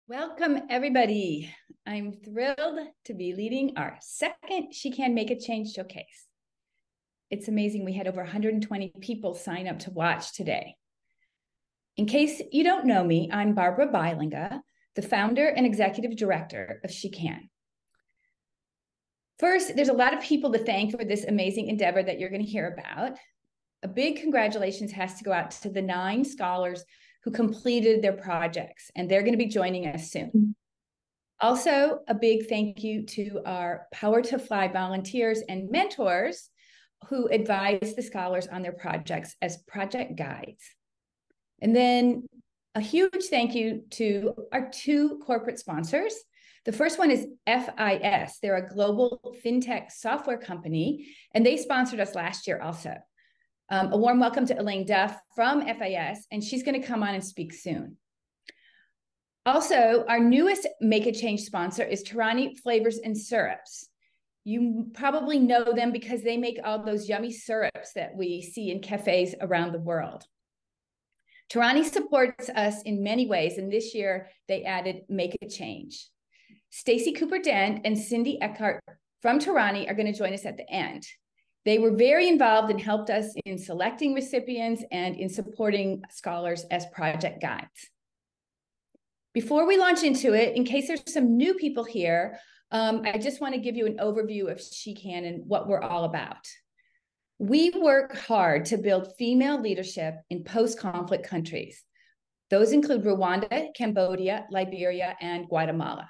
Welcome, everybody. I'm thrilled to be leading our second She Can Make a Change showcase. It's amazing. We had over 120 people sign up to watch today. In case you don't know me, I'm Barbara Bylinga, the founder and executive director of She Can. First, there's a lot of people to thank for this amazing endeavor that you're going to hear about. A big congratulations has to go out to the 9 scholars who completed their projects, and they're going to be joining us soon. Also, a big thank you to our Power to Fly volunteers and mentors who advise the scholars on their projects as project guides. And then a huge thank you to our 2 corporate sponsors. The first one is FIS. They're a global fintech software company, and they sponsored us last year also. A warm welcome to Elaine Duff from FIS, and she's going to come on and speak soon. Also, our newest Make a Change sponsor is Torani Flavors and Syrups. You probably know them because they make all those yummy syrups that we see in cafes around the world. Torani supports us in many ways, and this year they added Make a Change. Stacy Cooper Dent and Cindy Eckhart from Torani are going to join us at the end. They were very involved and helped us in selecting recipients and in supporting scholars as project guides. Before we launch into it, in case there's some new people here, I just want to give you an overview of She Can and what we're all about. We work hard to build female leadership in post-conflict countries. Those include Rwanda, Cambodia, Liberia, and Guatemala.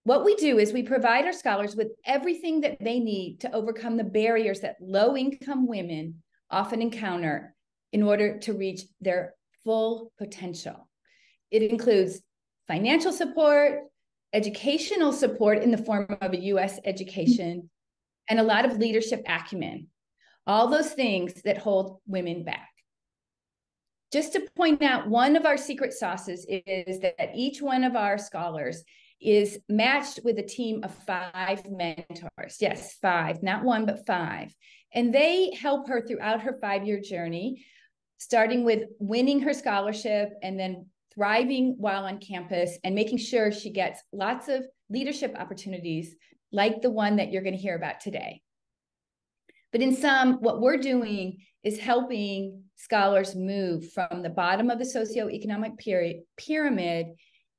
What we do is we provide our scholars with everything that they need to overcome the barriers that low-income women often encounter in order to reach their full potential. It includes financial support, educational support in the form of a U.S. education, and a lot of leadership acumen, all those things that hold women back. Just to point out, one of our secret sauces is that each one of our scholars is matched with a team of 5 mentors. Yes, 5, not 1, but 5. And they help her throughout her 5-year journey, starting with winning her scholarship and then thriving while on campus and making sure she gets lots of leadership opportunities like the one that you're going to hear about today. But in sum, what we're doing is helping scholars move from the bottom of the socioeconomic pyramid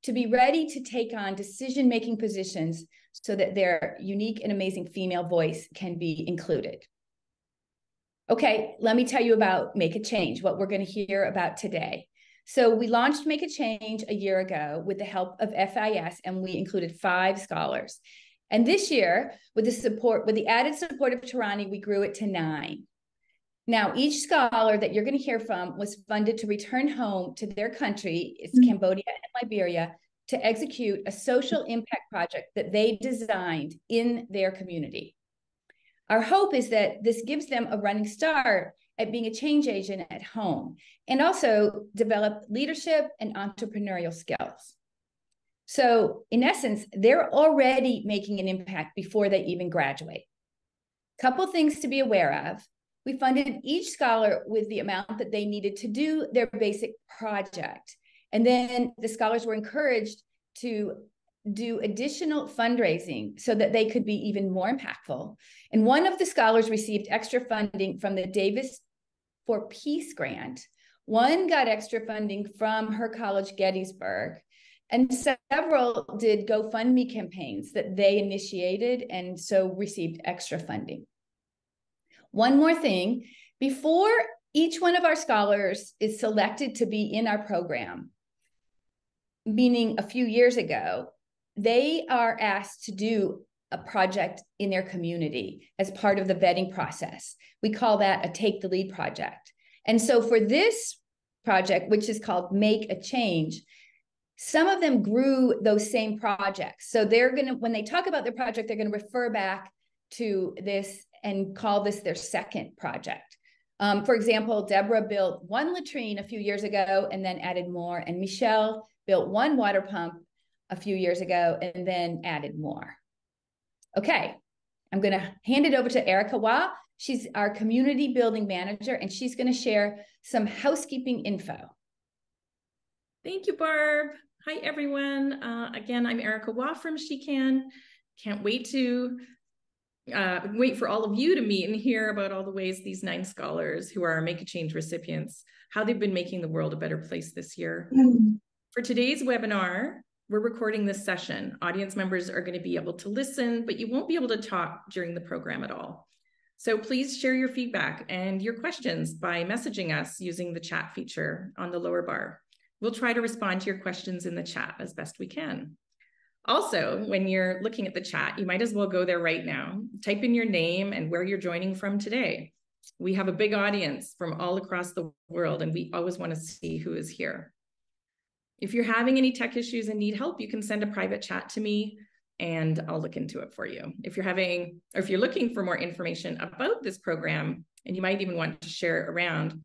to be ready to take on decision-making positions so that their unique and amazing female voice can be included. Okay, let me tell you about Make a Change, what we're going to hear about today. So we launched Make a Change a year ago with the help of FIS, and we included 5 scholars. And this year, with the added support of Torani, we grew it to 9. Now, each scholar that you're going to hear from was funded to return home to their country, it's Cambodia and Liberia, to execute a social impact project that they designed in their community. Our hope is that this gives them a running start at being a change agent at home and also develop leadership and entrepreneurial skills. So in essence, they're already making an impact before they even graduate. Couple things to be aware of. We funded each scholar with the amount that they needed to do their basic project. And then the scholars were encouraged to do additional fundraising so that they could be even more impactful. And one of the scholars received extra funding from the Davis for Peace grant. One got extra funding from her college, Gettysburg. And several did GoFundMe campaigns that they initiated and so received extra funding. One more thing, before each one of our scholars is selected to be in our program, meaning a few years ago, they are asked to do a project in their community as part of the vetting process. We call that a Take the Lead project. And so for this project, which is called Make a Change, some of them grew those same projects. So they're going to, when they talk about their project, they're going to refer back to this and call this their second project. For example, Deborah built 1 latrine a few years ago and then added more. And Michelle built 1 water pump a few years ago and then added more. Okay, I'm going to hand it over to Erica Wah. She's our community building manager, and she's going to share some housekeeping info. Thank you, Barb. Hi, everyone. Again, I'm Erica Waugh from She Can. Can't wait to wait for all of you to meet and hear about all the ways these 9 scholars who are our Make a Change recipients, how they've been making the world a better place this year. For today's webinar, we're recording this session. Audience members are going to be able to listen, but you won't be able to talk during the program at all. So please share your feedback and your questions by messaging us using the chat feature on the lower bar. We'll try to respond to your questions in the chat as best we can. Also, when you're looking at the chat, you might as well go there right now. Type in your name and where you're joining from today. We have a big audience from all across the world, and we always want to see who is here. If you're having any tech issues and need help, you can send a private chat to me and I'll look into it for you. If you're looking for more information about this program, and you might even want to share it around,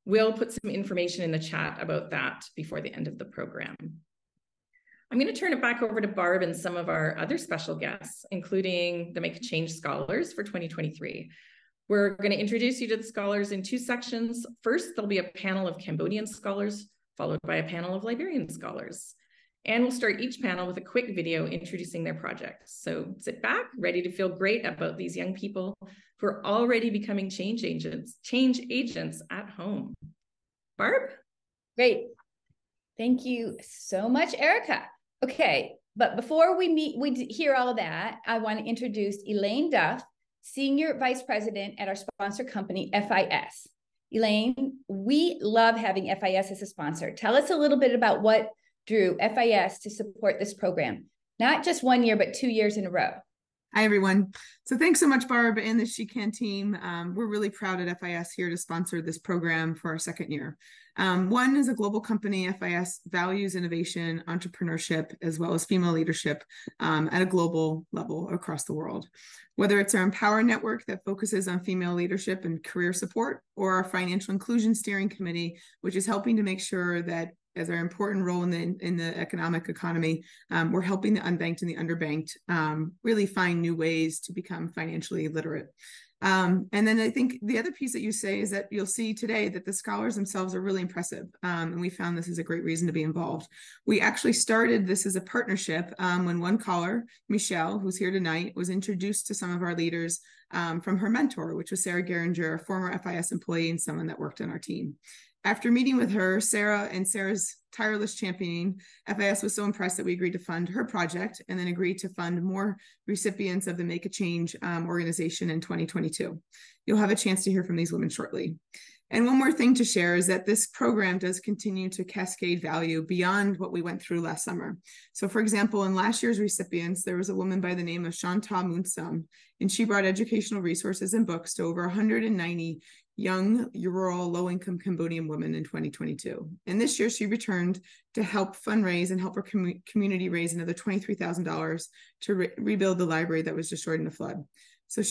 we'll put some information in the chat about that before the end of the program. I'm going to turn it back over to Barb and some of our other special guests, including the Make a Change Scholars for 2023. We're going to introduce you to the scholars in 2 sections. First, there'll be a panel of Cambodian scholars, followed by a panel of Liberian scholars. And we'll start each panel with a quick video introducing their projects. So sit back, ready to feel great about these young people who are already becoming change agents at home. Barb? Great. Thank you so much, Erica. Okay, but before we hear all of that, I want to introduce Elaine Duff, Senior Vice President at our sponsor company, FIS. Elaine, we love having FIS as a sponsor. Tell us a little bit about what drew FIS to support this program, not just 1 year, but 2 years in a row. Hi, everyone. So thanks so much, Barb and the She Can team. We're really proud at FIS here to sponsor this program for our 2nd year. One is a global company. FIS values innovation, entrepreneurship, as well as female leadership at a global level across the world. Whether it's our Empower Network that focuses on female leadership and career support, or our Financial Inclusion Steering Committee, which is helping to make sure that as our important role in the economic economy, we're helping the unbanked and the underbanked really find new ways to become financially literate. And then I think the other piece that you say is that you'll see today that the scholars themselves are really impressive. And we found this is a great reason to be involved. We actually started this as a partnership when one caller, Michelle, who's here tonight, was introduced to some of our leaders from her mentor, which was Sarah Geringer, a former FIS employee and someone that worked on our team. After meeting with her, Sarah's tireless championing, FIS was so impressed that we agreed to fund her project and then agreed to fund more recipients of the Make a Change organization in 2022. You'll have a chance to hear from these women shortly. And one more thing to share is that this program does continue to cascade value beyond what we went through last summer. So for example, in last year's recipients, there was a woman by the name of Shanta Munsum, and she brought educational resources and books to over 190 young, rural, low-income Cambodian women in 2022. And this year she returned to help fundraise and help her community raise another $23,000 to rebuild the library that was destroyed in the flood. So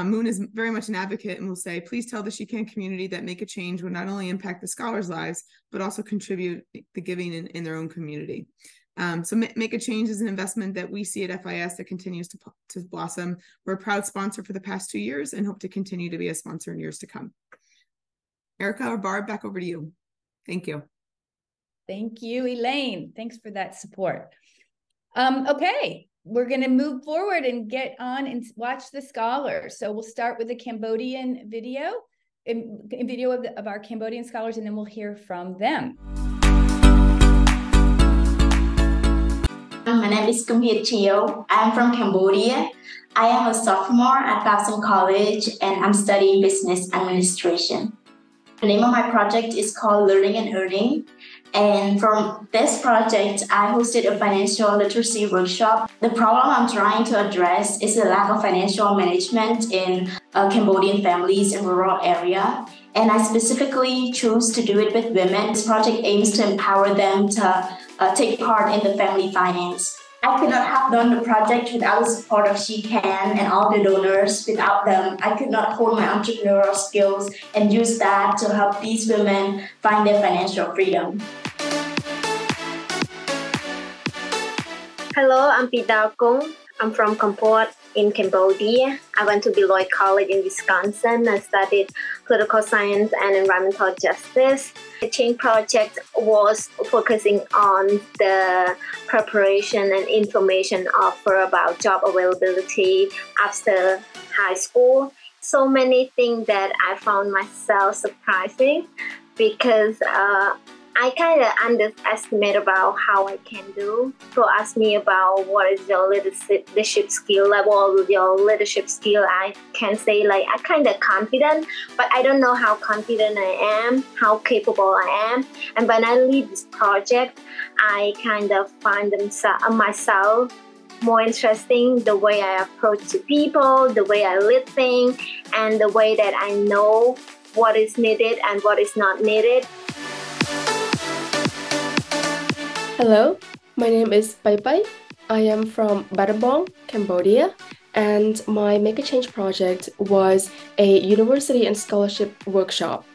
Moon is very much an advocate and will say, please tell the She Can community that Make a Change will not only impact the scholars' lives, but also contribute the giving in their own community. So Make a Change is an investment that we see at FIS that continues to blossom. We're a proud sponsor for the past 2 years and hope to continue to be a sponsor in years to come. Erica or Barb, back over to you. Thank you. Thank you, Elaine. Thanks for that support. Okay, we're going to move forward and get on and watch the scholars. So we'll start with a Cambodian video, a video of our Cambodian scholars, and then we'll hear from them. My name is Kum Hiet Chio. I am from Cambodia. I am a sophomore at Towson College and I'm studying business administration. The name of my project is called Learning and Earning. And from this project, I hosted a financial literacy workshop. The problem I'm trying to address is the lack of financial management in Cambodian families in rural area. And I specifically chose to do it with women. This project aims to empower them to take part in the family finance. I could not have done the project without the support of She Can and all the donors. Without them, I could not hold my entrepreneurial skills and use that to help these women find their financial freedom. Hello, I'm Pita Kung. I'm from Kampot. in Cambodia. I went to Beloit College in Wisconsin. I studied political science and environmental justice. The change project was focusing on the preparation and information offer about job availability after high school. So many things that I found myself surprising because I kind of underestimate about how I can do. So ask me about what is your leadership skill level, your leadership skill. I can say like I kind of confident, but I don't know how confident I am, how capable I am. And when I lead this project, I kind of find myself more interesting, the way I approach to people, the way I lead things, and the way that I know what is needed and what is not needed. Hello, my name is Pai Pai. I am from Battambang, Cambodia, and my Make a Change project was a university and scholarship workshop.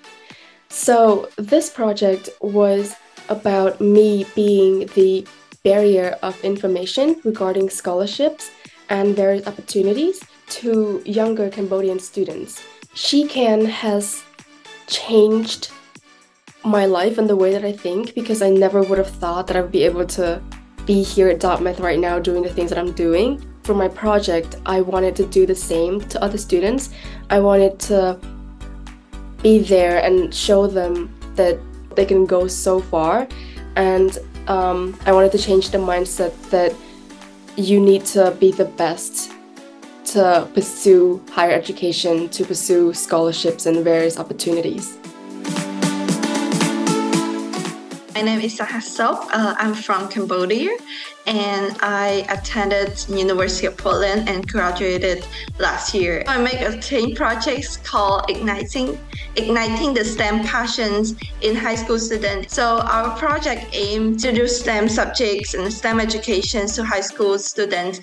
So this project was about me being the barrier of information regarding scholarships and various opportunities to younger Cambodian students. She Can has changed my life and the way that I think, because I never would have thought that I would be able to be here at Dartmouth right now doing the things that I'm doing. For my project, I wanted to do the same to other students. I wanted to be there and show them that they can go so far, and I wanted to change the mindset that you need to be the best to pursue higher education, to pursue scholarships and various opportunities. My name is Sahasop. I'm from Cambodia, and I attended University of Portland and graduated last year. I make a change project called Igniting the STEM Passions in High School Students. So our project aims to do STEM subjects and STEM education to high school students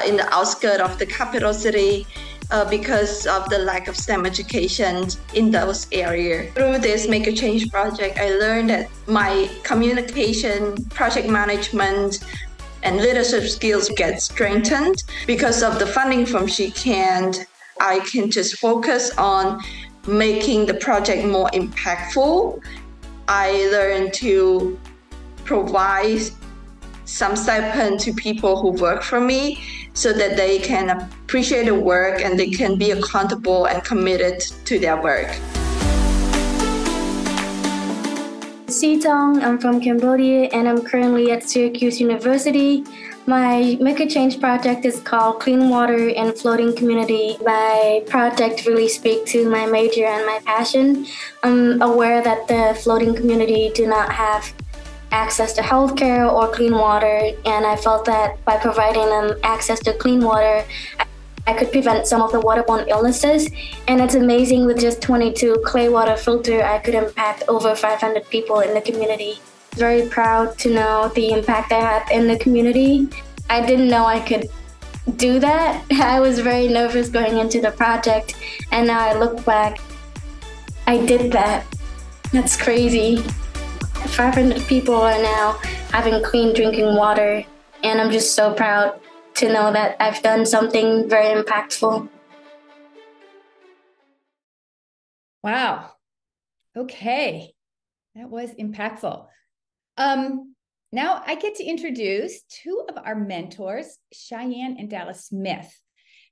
in the outskirts of the capital city, because of the lack of STEM education in those areas. Through this Make a Change project, I learned that my communication, project management, and leadership skills get strengthened. Because of the funding from She Can, I can just focus on making the project more impactful. I learned to provide some stipend to people who work for me so that they can appreciate the work and they can be accountable and committed to their work. Sitong, I'm from Cambodia and I'm currently at Syracuse University. My Make a Change project is called Clean Water and Floating Community. My project really speaks to my major and my passion. I'm aware that the floating community do not have access to healthcare or clean water, and I felt that by providing them access to clean water, I could prevent some of the waterborne illnesses. And it's amazing, with just 22 clay water filter, I could impact over 500 people in the community. Very proud to know the impact I had in the community. I didn't know I could do that. I was very nervous going into the project, and now I look back, I did that. That's crazy. 500 people are now having clean drinking water, and I'm just so proud to know that I've done something very impactful. Wow. Okay. That was impactful. Now I get to introduce two of our mentors, Cheyenne and Dallas Smith.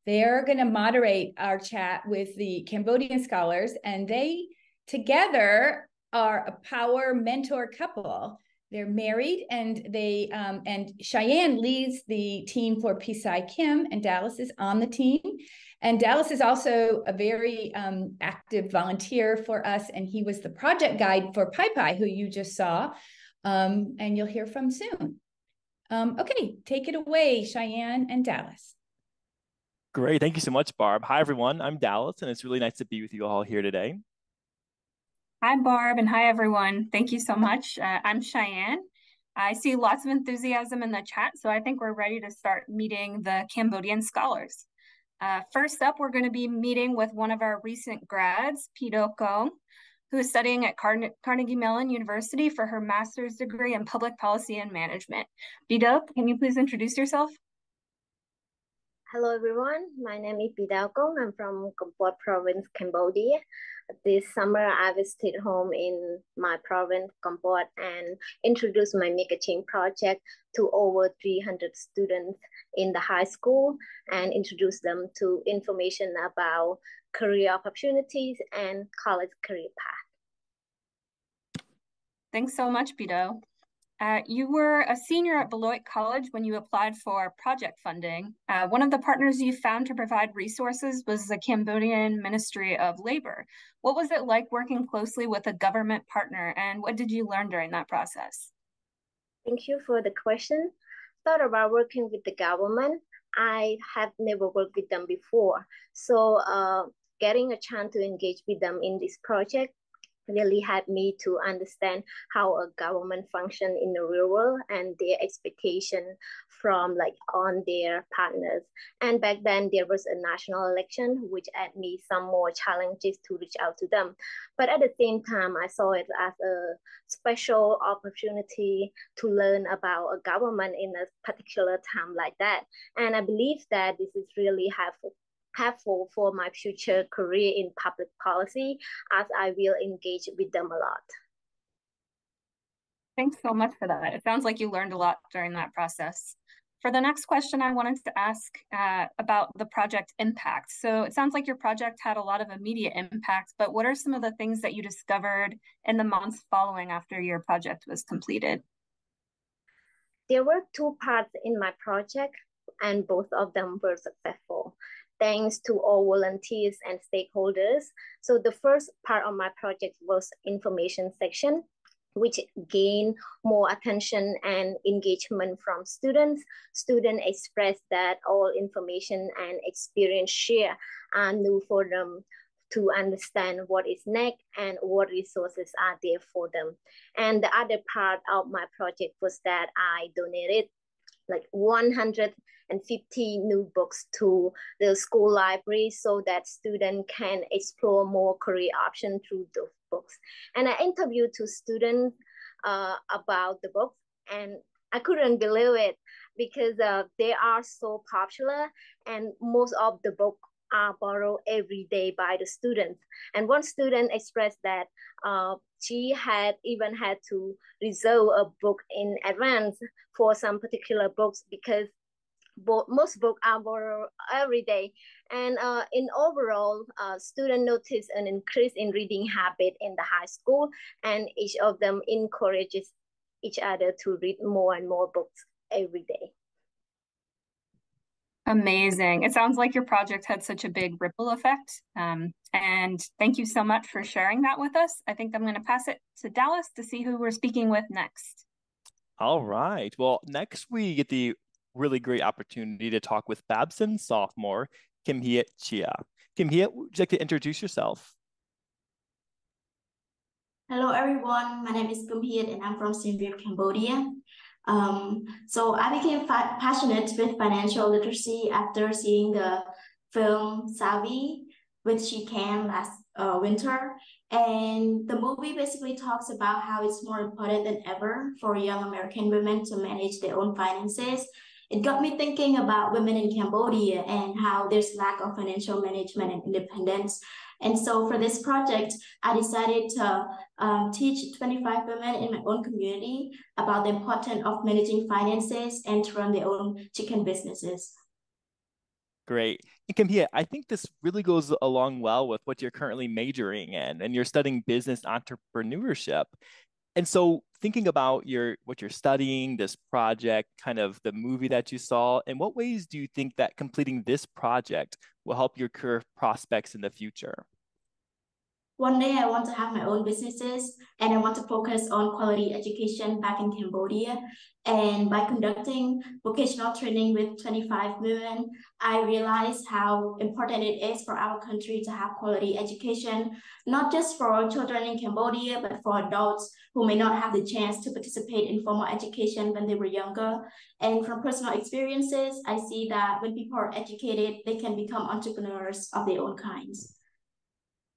They're going to moderate our chat with the Cambodian scholars, and they together are a power mentor couple. They're married, and they and Cheyenne leads the team for Pisai Kim, and Dallas is on the team. And Dallas is also a very active volunteer for us, and he was the project guide for Pai Pai, who you just saw, and you'll hear from soon. Okay, take it away, Cheyenne and Dallas. Great, thank you so much, Barb. Hi, everyone. I'm Dallas, and it's really nice to be with you all here today. Hi, Barb, and hi, everyone. Thank you so much. I'm Cheyenne. I see lots of enthusiasm in the chat, so I think we're ready to start meeting the Cambodian scholars. First up, we're going to be meeting with one of our recent grads, Pido Kong, who is studying at Carnegie Mellon University for her master's degree in public policy and management. Pido, can you please introduce yourself? Hello everyone, my name is Pidao Kong. I'm from Kampot province, Cambodia. This summer I visited home in my province, Kampot, and introduced my Make a Change project to over 300 students in the high school and introduced them to information about career opportunities and college career path. Thanks so much, Pidao. You were a senior at Beloit College when you applied for project funding. One of the partners you found to provide resources was the Cambodian Ministry of Labor. What was it like working closely with a government partner, and what did you learn during that process? Thank you for the question. Thought about working with the government. I have never worked with them before. So getting a chance to engage with them in this project really helped me to understand how a government function in the real world and their expectation from on their partners. And back then there was a national election, which added me some more challenges to reach out to them. But at the same time, I saw it as a special opportunity to learn about a government in a particular time like that. And I believe that this is really helpful for my future career in public policy, as I will engage with them a lot. Thanks so much for that. It sounds like you learned a lot during that process. For the next question, I wanted to ask about the project impact. So it sounds like your project had a lot of immediate impact, but what are some of the things that you discovered in the months following after your project was completed? There were two parts in my project, and both of them were successful, thanks to all volunteers and stakeholders. So the first part of my project was information section, which gained more attention and engagement from students. Students expressed that all information and experience shared are new for them to understand what is next and what resources are there for them. And the other part of my project was that I donated 150 new books to the school library so that students can explore more career options through those books. And I interviewed two students about the books, and I couldn't believe it because they are so popular, and most of the books are borrowed every day by the students. And one student expressed that she had even had to reserve a book in advance for some particular books because most books are borrowed every day. And in overall, students noticed an increase in reading habit in the high school, and each of them encourages each other to read more and more books every day. Amazing. It sounds like your project had such a big ripple effect. And thank you so much for sharing that with us. I think I'm going to pass it to Dallas to see who we're speaking with next. All right. Well, next we get the really great opportunity to talk with Babson sophomore, Kim Hiet Chia. Kim Hiet, would you like to introduce yourself? Hello, everyone. My name is Kim Hiet, and I'm from Siem Reap, Cambodia. So I became passionate with financial literacy after seeing the film Savvy with She Can last winter. And the movie basically talks about how it's more important than ever for young American women to manage their own finances. It got me thinking about women in Cambodia and how there's lack of financial management and independence. And so for this project, I decided to teach 25 women in my own community about the importance of managing finances and to run their own chicken businesses. Great. And Kim Hiet, I think this really goes along well with what you're currently majoring in, and you're studying business entrepreneurship. And so thinking about what you're studying, this project, kind of the movie that you saw, in what ways do you think that completing this project will help your career prospects in the future? One day I want to have my own businesses, and I want to focus on quality education back in Cambodia. And by conducting vocational training with 25 women, I realized how important it is for our country to have quality education, not just for children in Cambodia, but for adults who may not have the chance to participate in formal education when they were younger. And from personal experiences, I see that when people are educated, they can become entrepreneurs of their own kinds.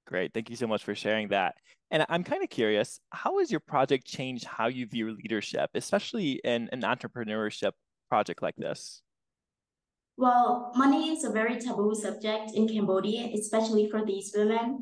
Great. Thank you so much for sharing that. And I'm kind of curious, how has your project changed how you view leadership, especially in an entrepreneurship project like this? Well, money is a very taboo subject in Cambodia, especially for these women.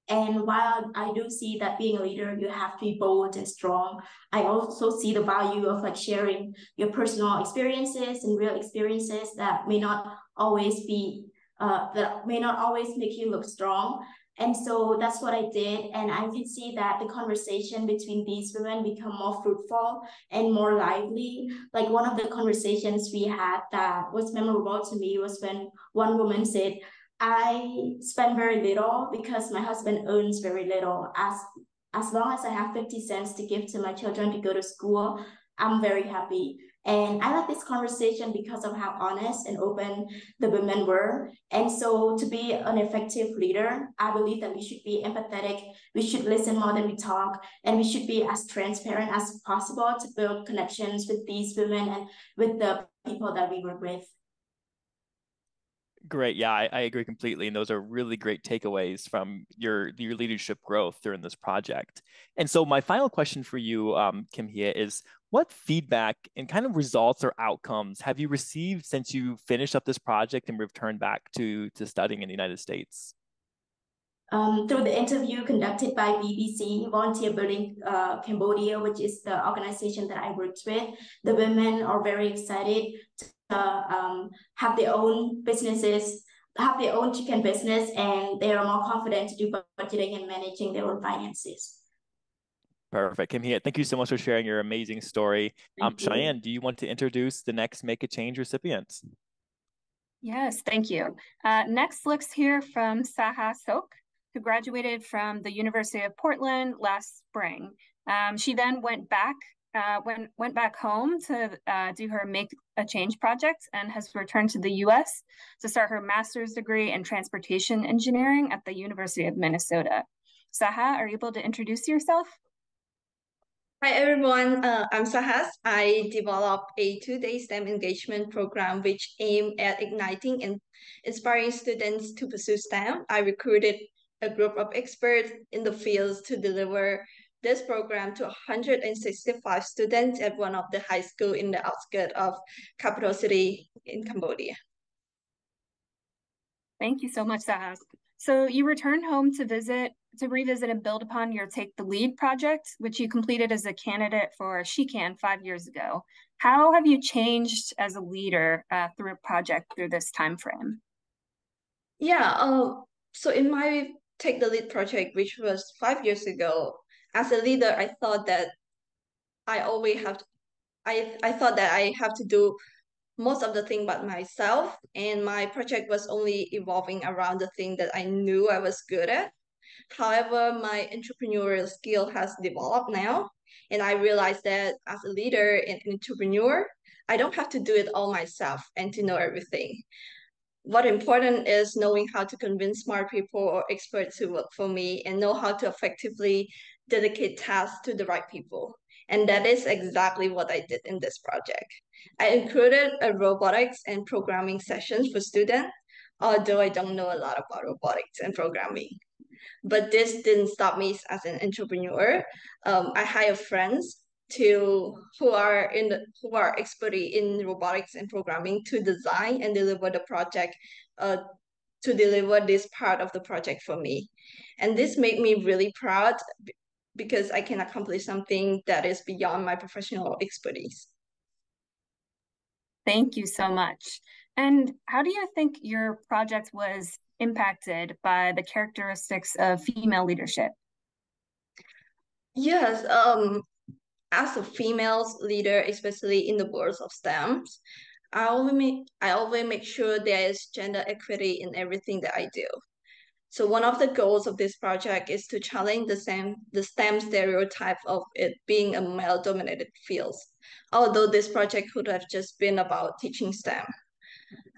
And while I do see that being a leader, you have to be bold and strong, I also see the value of like sharing your personal experiences and real experiences that may not always be that may not always make you look strong. And so that's what I did. And I can see that the conversation between these women become more fruitful and more lively. Like one of the conversations we had that was memorable to me was when one woman said, I spend very little because my husband earns very little. As long as I have 50 cents to give to my children to go to school, I'm very happy. And I like this conversation because of how honest and open the women were. And so to be an effective leader, I believe that we should be empathetic, we should listen more than we talk, and we should be as transparent as possible to build connections with these women and with the people that we work with. Great. Yeah, I agree completely. And those are really great takeaways from your leadership growth during this project. And so my final question for you, Kim Hye, is what feedback and kind of results or outcomes have you received since you finished up this project and returned back to studying in the United States? Through the interview conducted by BBC, Volunteer Building Cambodia, which is the organization that I worked with, the women are very excited to have their own businesses, have their own chicken business, and they are more confident to do budgeting and managing their own finances. Perfect. Kim Hye, thank you so much for sharing your amazing story. Cheyenne, do you want to introduce the next Make a Change recipients? Yes, thank you. Next, let's hear from Saha Sok, who graduated from the University of Portland last spring. She then went back home to do her Make a Change project and has returned to the US to start her master's degree in transportation engineering at the University of Minnesota. Saha, are you able to introduce yourself? Hi everyone, I'm Sahas. I developed a 2-day STEM engagement program which aimed at igniting and inspiring students to pursue STEM. I recruited a group of experts in the fields to deliver this program to 165 students at one of the high schools in the outskirts of capital city in Cambodia. Thank you so much, Sahas. So you returned home to revisit and build upon your Take the Lead project, which you completed as a candidate for SheCan 5 years ago. How have you changed as a leader through a project through this time frame? Yeah, so in my Take the Lead project, which was 5 years ago, as a leader, I thought that I thought that I have to do most of the thing by myself, and my project was only evolving around the thing that I knew I was good at. However, my entrepreneurial skill has developed now, and I realized that as a leader and entrepreneur, I don't have to do it all myself and to know everything. What important is knowing how to convince smart people or experts to work for me and know how to effectively dedicate tasks to the right people. And that is exactly what I did in this project. I included a robotics and programming sessions for students, although I don't know a lot about robotics and programming. But this didn't stop me as an entrepreneur. I hired friends who are expert in robotics and programming to design and deliver the project, to deliver this part of the project for me. And this made me really proud because I can accomplish something that is beyond my professional expertise. Thank you so much. And how do you think your project was impacted by the characteristics of female leadership? Yes, as a female leader, especially in the world of STEM, I always make sure there is gender equity in everything that I do. So one of the goals of this project is to challenge the STEM stereotype of it being a male-dominated field, although this project could have just been about teaching STEM.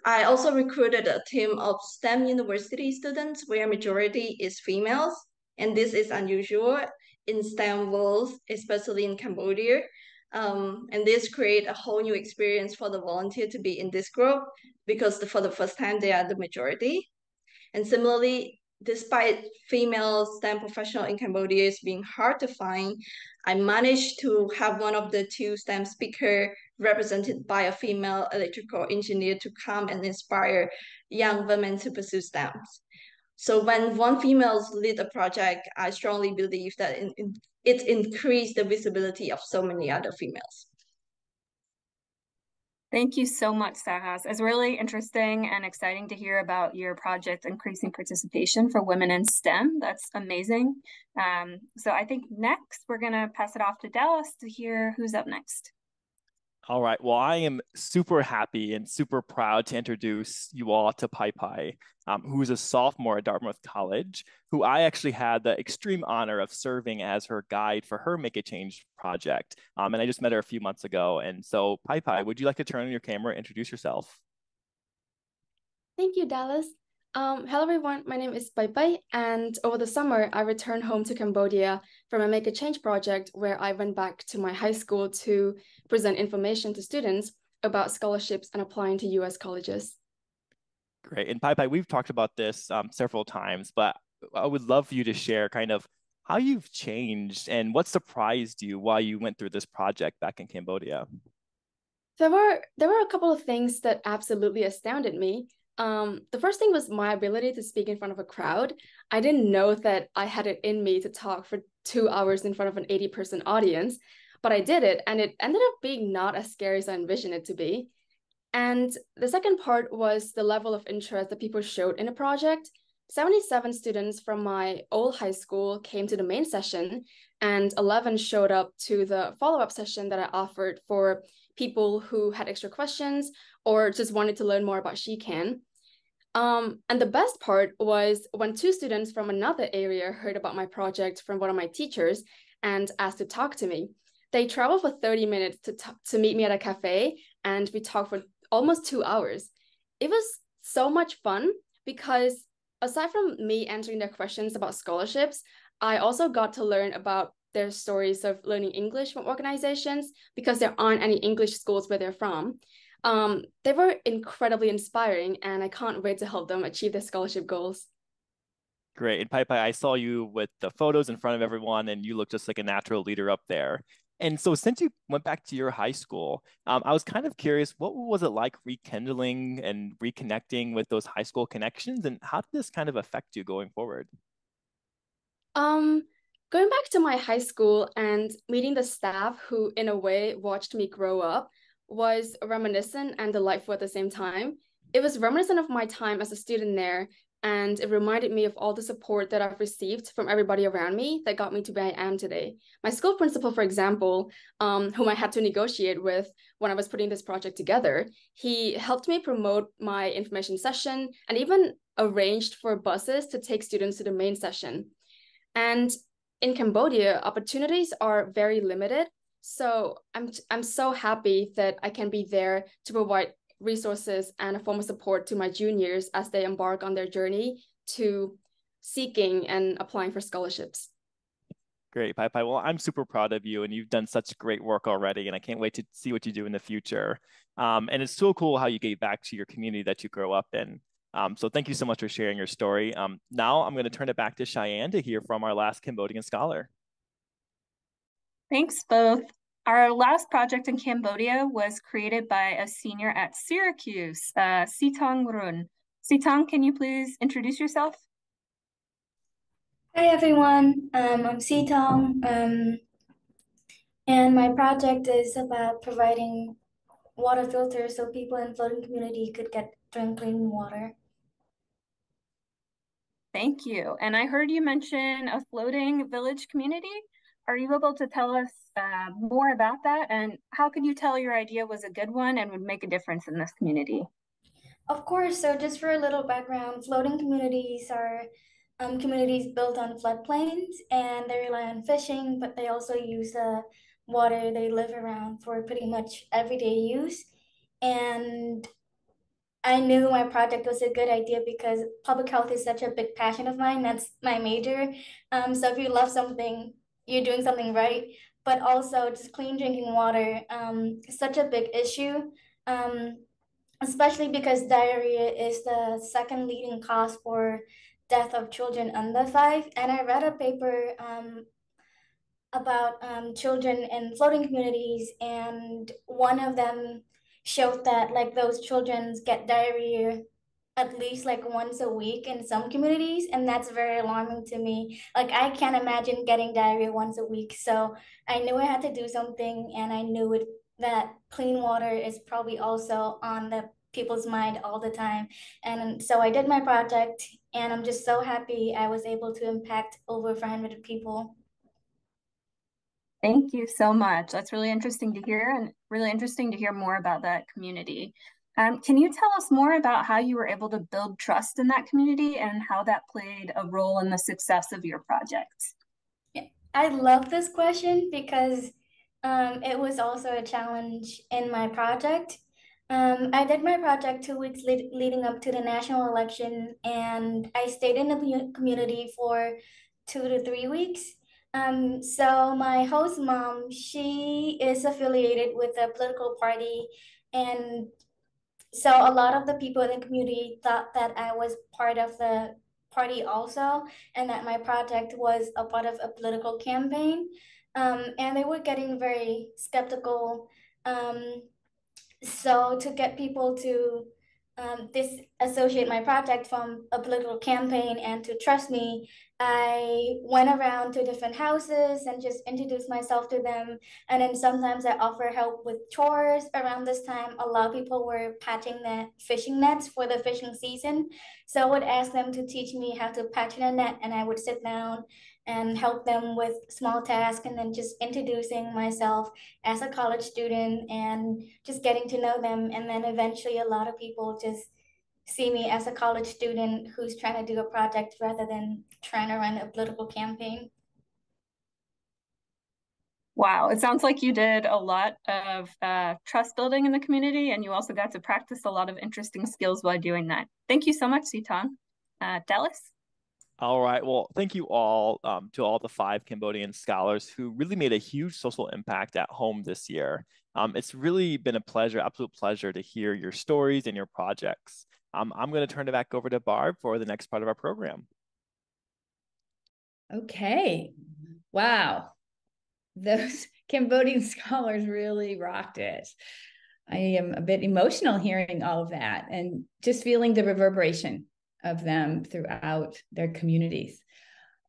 I also recruited a team of STEM university students where majority is females, and this is unusual in STEM worlds, especially in Cambodia. And this create a whole new experience for the volunteer to be in this group because for the first time they are the majority. And similarly, despite female STEM professional in Cambodia is being hard to find, I managed to have one of the two STEM speaker represented by a female electrical engineer to come and inspire young women to pursue STEM. So when one female lead a project, I strongly believe that it increased the visibility of so many other females. Thank you so much, Sahas. It's really interesting and exciting to hear about your project increasing participation for women in STEM. That's amazing. So I think next we're going to pass it off to Dallas to hear who's up next. All right. Well, I am super happy and super proud to introduce you all to Pai Pai, who is a sophomore at Dartmouth College, who I actually had the extreme honor of serving as her guide for her Make a Change project. And I just met her a few months ago. And so, Pai Pai, would you like to turn on your camera and introduce yourself? Thank you, Dallas. Hello, everyone. My name is Pai Pai, and over the summer, I returned home to Cambodia from a Make a Change project where I went back to my high school to present information to students about scholarships and applying to U.S. colleges. Great. And Pai Pai, we've talked about this several times, but I would love for you to share kind of how you've changed and what surprised you while you went through this project back in Cambodia. There were a couple of things that absolutely astounded me. The first thing was my ability to speak in front of a crowd. I didn't know that I had it in me to talk for 2 hours in front of an 80-person audience, but I did it, and it ended up being not as scary as I envisioned it to be. And the second part was the level of interest that people showed in the project. 77 students from my old high school came to the main session, and 11 showed up to the follow-up session that I offered for people who had extra questions or just wanted to learn more about SheCan. And the best part was when 2 students from another area heard about my project from one of my teachers and asked to talk to me. They traveled for 30 minutes to meet me at a cafe, and we talked for almost 2 hours. It was so much fun because aside from me answering their questions about scholarships, I also got to learn about their stories of learning English from organizations because there aren't any English schools where they're from. They were incredibly inspiring, and I can't wait to help them achieve their scholarship goals. Great. And Pai Pai, I saw you with the photos in front of everyone, and you look just like a natural leader up there. And so since you went back to your high school, I was kind of curious, what was it like rekindling and reconnecting with those high school connections, and how did this kind of affect you going forward? Going back to my high school and meeting the staff who, in a way, watched me grow up was reminiscent and delightful at the same time. It was reminiscent of my time as a student there, and it reminded me of all the support that I've received from everybody around me that got me to where I am today. My school principal, for example, whom I had to negotiate with when I was putting this project together, he helped me promote my information session and even arranged for buses to take students to the main session. And in Cambodia, opportunities are very limited. So I'm so happy that I can be there to provide resources and a form of support to my juniors as they embark on their journey to seeking and applying for scholarships. Great, Pai Pai. Well, I'm super proud of you, and you've done such great work already, and I can't wait to see what you do in the future. And it's so cool how you gave back to your community that you grow up in. So thank you so much for sharing your story. Now I'm going to turn it back to Cheyenne to hear from our last Cambodian scholar. Thanks both. Our last project in Cambodia was created by a senior at Syracuse, Sitong Run. Sitong, can you please introduce yourself? Hi everyone, I'm Sitong, and my project is about providing water filters so people in floating community could drink clean water. Thank you. And I heard you mention a floating village community. Are you able to tell us more about that? And how could you tell your idea was a good one and would make a difference in this community? Of course. So just for a little background, floating communities are communities built on floodplains, and they rely on fishing, but they also use the water they live around for pretty much everyday use. And I knew my project was a good idea because public health is such a big passion of mine. That's my major. So if you love something, you're doing something right. But also just clean drinking water is such a big issue, especially because diarrhea is the second leading cause for death of children under 5. And I read a paper about children in floating communities, and one of them showed that like those children get diarrhea at least like once a week in some communities, and that's very alarming to me. Like I can't imagine getting diarrhea once a week. So I knew I had to do something, and I knew that clean water is probably also on the people's mind all the time. And so I did my project, and I'm just so happy I was able to impact over 500 people. Thank you so much. That's really interesting to hear, and really interesting to hear more about that community. Can you tell us more about how you were able to build trust in that community and how that played a role in the success of your project? I love this question because it was also a challenge in my project. I did my project 2 weeks leading up to the national election, and I stayed in the community for 2 to 3 weeks. So my host mom, she is affiliated with a political party, and so a lot of the people in the community thought that I was part of the party also, and that my project was a part of a political campaign. And they were getting very skeptical. So to get people to disassociate my project from a political campaign and to trust me, I went around to different houses and just introduced myself to them. And then sometimes I offer help with chores. Around this time, a lot of people were patching the fishing nets for the fishing season. So I would ask them to teach me how to patch in a net, and I would sit down and help them with small tasks, and then just introducing myself as a college student and just getting to know them. And then eventually a lot of people just see me as a college student who's trying to do a project rather than trying to run a political campaign. Wow, it sounds like you did a lot of trust building in the community, and you also got to practice a lot of interesting skills while doing that. Thank you so much, Sitan. Dallas? All right. Well, thank you all to all the 5 Cambodian scholars who really made a huge social impact at home this year. It's really been a pleasure, absolute pleasure to hear your stories and your projects. I'm going to turn it back over to Barb for the next part of our program. Okay. Wow. Those Cambodian scholars really rocked it. I am a bit emotional hearing all of that and just feeling the reverberation of them throughout their communities.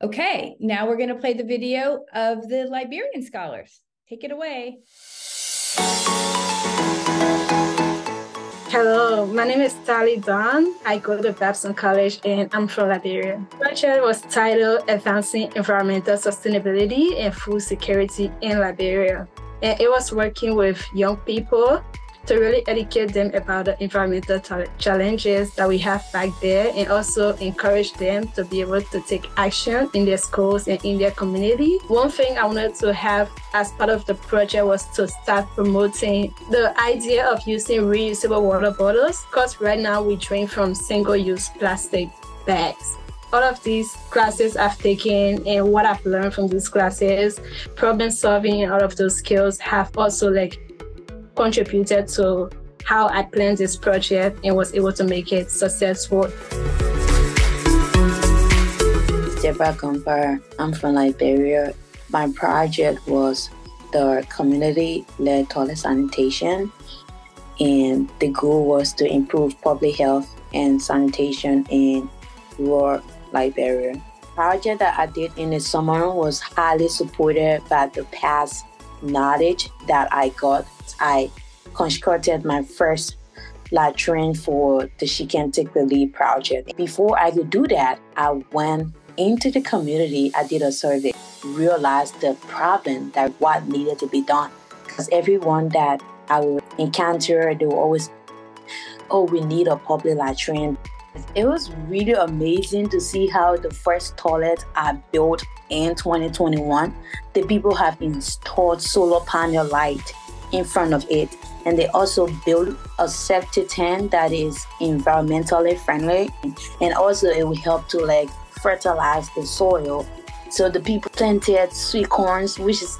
Okay, now we're going to play the video of the Liberian scholars. Take it away. Hello, my name is Tali Dawn. I go to Babson College and I'm from Liberia. The project was titled Advancing Environmental Sustainability and Food Security in Liberia. And it was working with young people to really educate them about the environmental challenges that we have back there, and also encourage them to be able to take action in their schools and in their community. One thing I wanted to have as part of the project was to start promoting the idea of using reusable water bottles, because right now we drink from single-use plastic bags. All of these classes I've taken and what I've learned from these classes, problem solving and all of those skills have also contributed to how I planned this project and was able to make it successful. Deborah Gumper, I'm from Liberia. My project was the community-led toilet sanitation, and the goal was to improve public health and sanitation in rural Liberia. The project that I did in the summer was highly supported by the past knowledge that I got. I constructed my first latrine for the She Can Take the Lead project. Before I could do that, I went into the community. I did a survey, realized the problem, that what needed to be done. Because everyone that I would encounter, they were always, oh, we need a public latrine. It was really amazing to see how the first toilets are built in 2021. The people have installed solar panel light in front of it, and they also built a septic tank that is environmentally friendly, and also it will help to fertilize the soil. So the people planted sweet corns, which is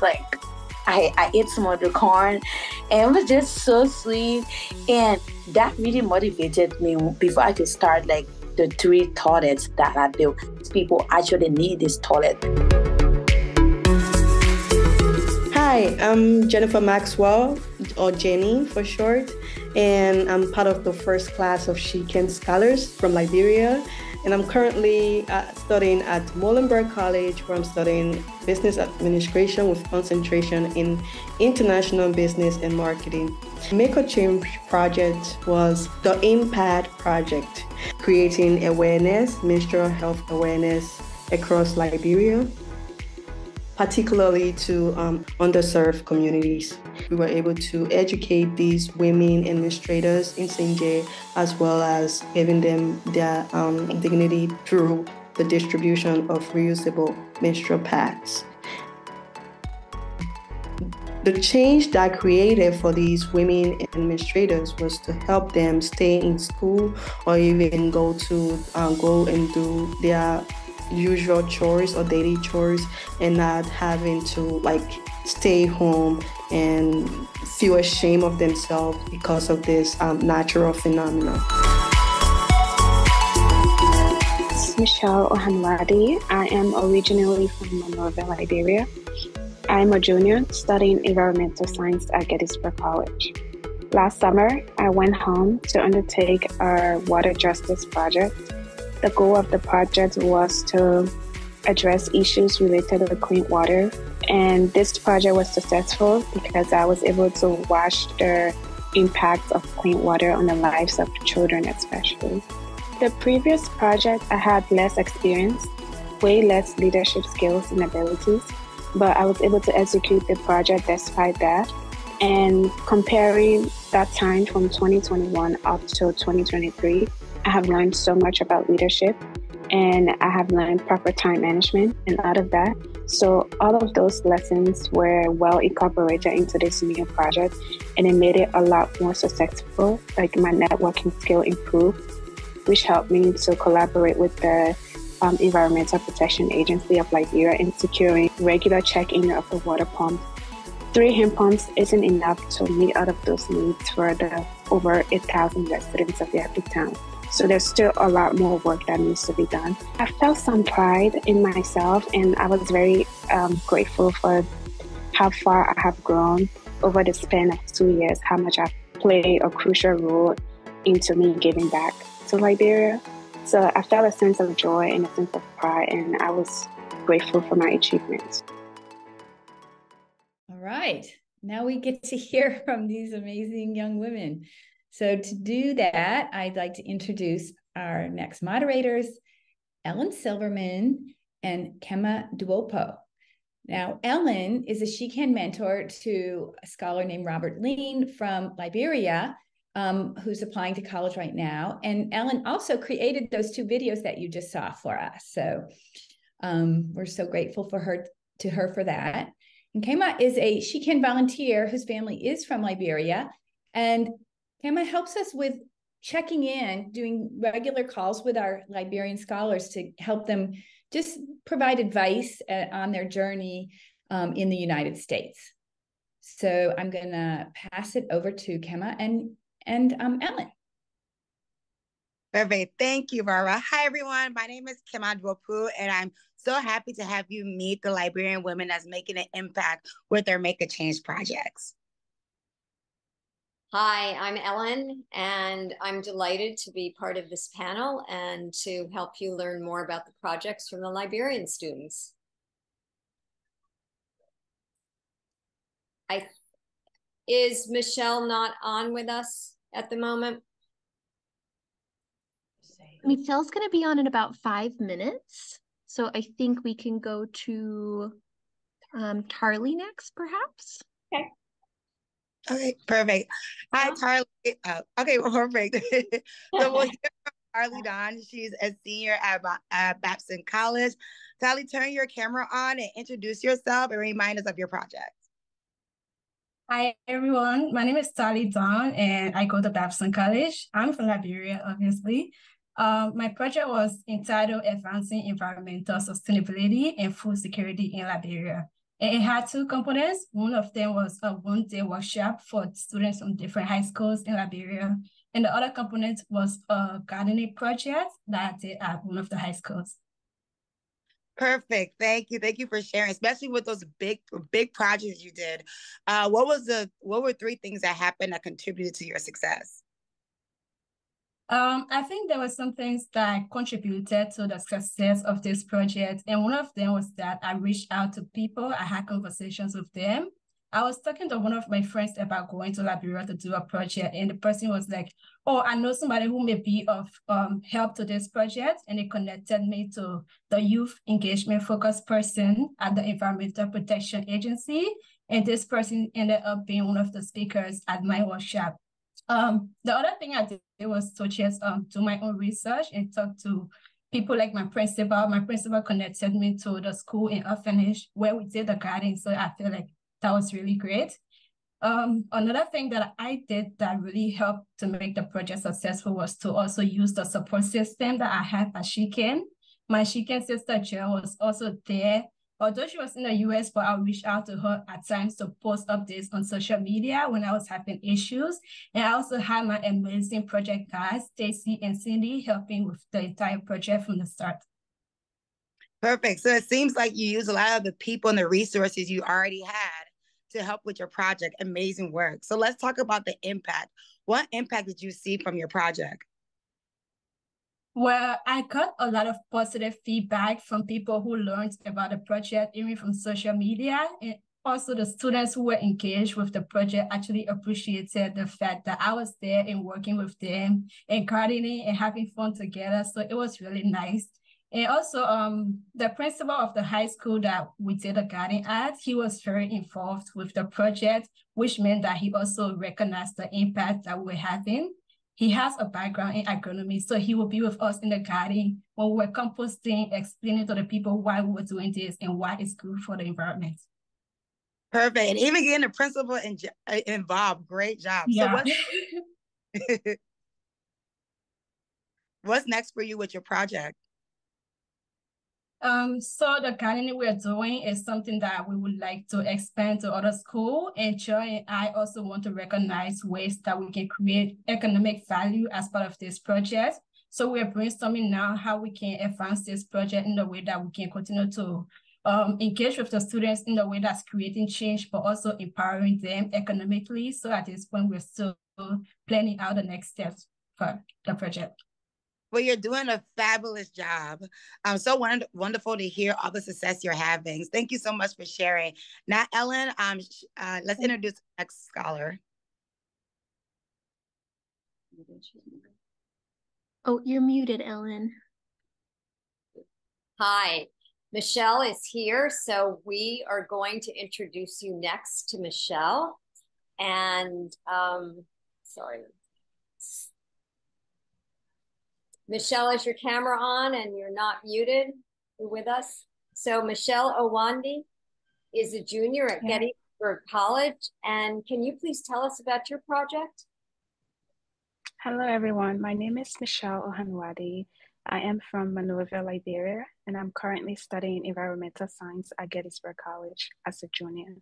I ate some of the corn, and it was just so sweet, and that really motivated me before I could start the the 3 toilets that are built. People actually need this toilet. Hi, I'm Jennifer Maxwell, or Jenny for short, and I'm part of the first class of She Can Scholars from Liberia. And I'm currently studying at Molenbeek College, where I'm studying business administration with concentration in international business and marketing. Make a Change project was the Impact Project, creating awareness, menstrual health awareness across Liberia, particularly to underserved communities. We were able to educate these women administrators in St. J, as well as giving them their dignity through the distribution of reusable menstrual pads. The change that I created for these women administrators was to help them stay in school or even go and do their usual chores or daily chores and not having to stay home and feel ashamed of themselves because of this natural phenomenon. This is Michelle Ohanwadi. I am originally from Monrovia, Liberia. I'm a junior studying environmental science at Gettysburg College. Last summer, I went home to undertake our water justice project. The goal of the project was to address issues related to clean water. And this project was successful because I was able to watch the impact of clean water on the lives of children especially. The previous project, I had less experience, way less leadership skills and abilities, but I was able to execute the project despite that. And comparing that time from 2021 up to 2023, I have learned so much about leadership, and I have learned proper time management and all of that. So all of those lessons were well incorporated into this new project, and it made it a lot more successful. Like my networking skill improved, which helped me to collaborate with the Environmental Protection Agency of Liberia in securing regular check-in of the water pump. 3 hand pumps isn't enough to meet all of those needs for the over 8,000 residents of Yaffe Town. So there's still a lot more work that needs to be done. I felt some pride in myself, and I was very grateful for how far I have grown over the span of 2 years, how much I've played a crucial role into me giving back to Liberia. So I felt a sense of joy and a sense of pride, and I was grateful for my achievements. All right, now we get to hear from these amazing young women. So to do that, I'd like to introduce our next moderators, Ellen Silverman and Kema Duopo. Now, Ellen is a She Can mentor to a scholar named Robert Lean from Liberia, who's applying to college right now. And Ellen also created those 2 videos that you just saw for us. So we're so grateful to her for that. And Kema is a She Can volunteer whose family is from Liberia. And Kema helps us with checking in, doing regular calls with our Liberian scholars to help them just provide advice on their journey in the United States. So I'm going to pass it over to Kema and Ellen. Perfect. Thank you, Barbara. Hi, everyone. My name is Kema Duopo, and I'm so happy to have you meet the Liberian women that's making an impact with their Make a Change projects. Hi, I'm Ellen, and I'm delighted to be part of this panel and to help you learn more about the projects from the Liberian students. Is Michelle not on with us at the moment? Michelle's going to be on in about 5 minutes. So I think we can go to Tarly next, perhaps. Okay. Okay, perfect. Hi, Tarly. Okay, perfect. So we'll hear from Tarly Don. She's a senior at Babson College. Tarly, turn your camera on and introduce yourself and remind us of your project. Hi, everyone. My name is Tarly Don, and I go to Babson College. I'm from Liberia, obviously. My project was entitled Advancing Environmental Sustainability and Food Security in Liberia. And it had two components. One of them was a one-day workshop for students from different high schools in Liberia. And the other component was a gardening project that I did at one of the high schools. Perfect. Thank you. Thank you for sharing, especially with those big projects you did. What were three things that happened that contributed to your success? I think there were some things that contributed to the success of this project. And one of them was that I reached out to people, I had conversations with them. I was talking to one of my friends about going to Liberia to do a project, and the person was like, oh, I know somebody who may be of help to this project, and it connected me to the youth engagement focused person at the Environmental Protection Agency, and this person ended up being one of the speakers at my workshop. The other thing I did was to just do my own research and talk to people like my principal. My principal connected me to the school in orphanage where we did the gardening, so I feel like that was really great. Another thing that I did that really helped to make the project successful was to also use the support system that I have at SheCan. My SheCan sister Jill was also there. Although she was in the US, but I reached out to her at times to post updates on social media when I was having issues. And I also had my amazing project guys, Stacy and Cindy, helping with the entire project from the start. Perfect. So it seems like you use a lot of the people and the resources you already had to help with your project. Amazing work. So let's talk about the impact. What impact did you see from your project? Well, I got a lot of positive feedback from people who learned about the project, even from social media. And also the students who were engaged with the project actually appreciated the fact that I was there and working with them and gardening and having fun together. So it was really nice. And also the principal of the high school that we did the garden at, he was very involved with the project, which meant that he also recognized the impact that we're having. He has a background in agronomy, so he will be with us in the garden when we were composting, explaining to the people why we were doing this and why it's good for the environment. Perfect. And even getting the principal involved, great job. Yeah. So what's next for you with your project? So the gardening we're doing is something that we would like to expand to other schools. And Joy and I also want to recognize ways that we can create economic value as part of this project. So we're brainstorming now how we can advance this project in the way that we can continue to engage with the students in the way that's creating change, but also empowering them economically. So at this point, we're still planning out the next steps for the project. Well, you're doing a fabulous job. So wonderful to hear all the success you're having. Thank you so much for sharing. Now, Ellen, let's introduce the next scholar. Oh, you're muted, Ellen. Hi, Michelle is here. So we are going to introduce you next to Michelle. And sorry. Michelle, is your camera on and you're not muted? You're with us? So Michelle Owandi is a junior at Gettysburg College. And can you please tell us about your project? Hello, everyone. My name is Michelle Ohanwadi. I am from Monrovia, Liberia, and I'm currently studying environmental science at Gettysburg College as a junior.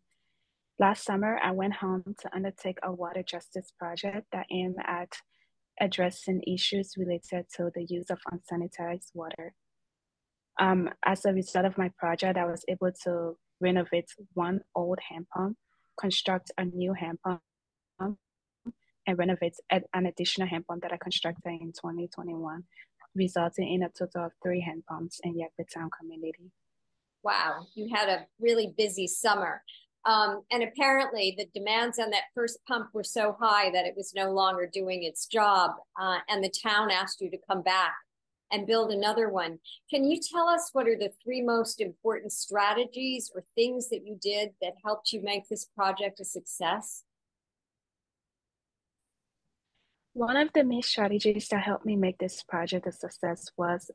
Last summer, I went home to undertake a water justice project that aimed at addressing issues related to the use of unsanitized water. As a result of my project, I was able to renovate one old hand pump, construct a new hand pump, and renovate an additional hand pump that I constructed in 2021, resulting in a total of 3 hand pumps in Yakbatown community. Wow, you had a really busy summer. And apparently the demands on that first pump were so high that it was no longer doing its job. And the town asked you to come back and build another one. Can you tell us what are the 3 most important strategies or things that you did that helped you make this project a success? One of the main strategies that helped me make this project a success was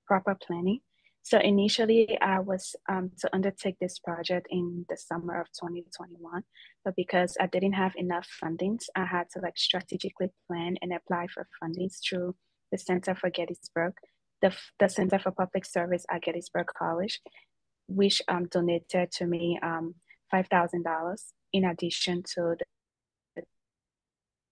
proper planning. So initially I was to undertake this project in the summer of 2021, but because I didn't have enough fundings, I had to strategically plan and apply for fundings through the Center for Gettysburg, the Center for Public Service at Gettysburg College. which donated to me $5,000 in addition to the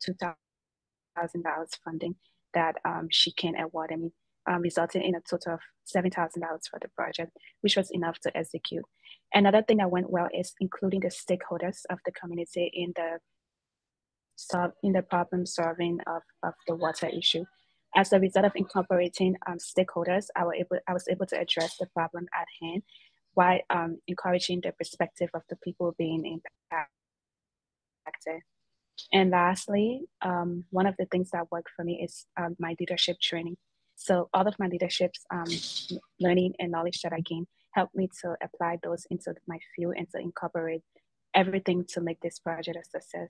$2,000 funding that she can award me, resulting in a total of $7,000 for the project, which was enough to execute. Another thing that went well is including the stakeholders of the community in the problem solving of the water issue. As a result of incorporating stakeholders, I was able to address the problem at hand while encouraging the perspective of the people being impacted. And lastly, one of the things that worked for me is my leadership training. So all of my leadership learning and knowledge that I gained helped me to apply those into my field and to incorporate everything to make this project a success.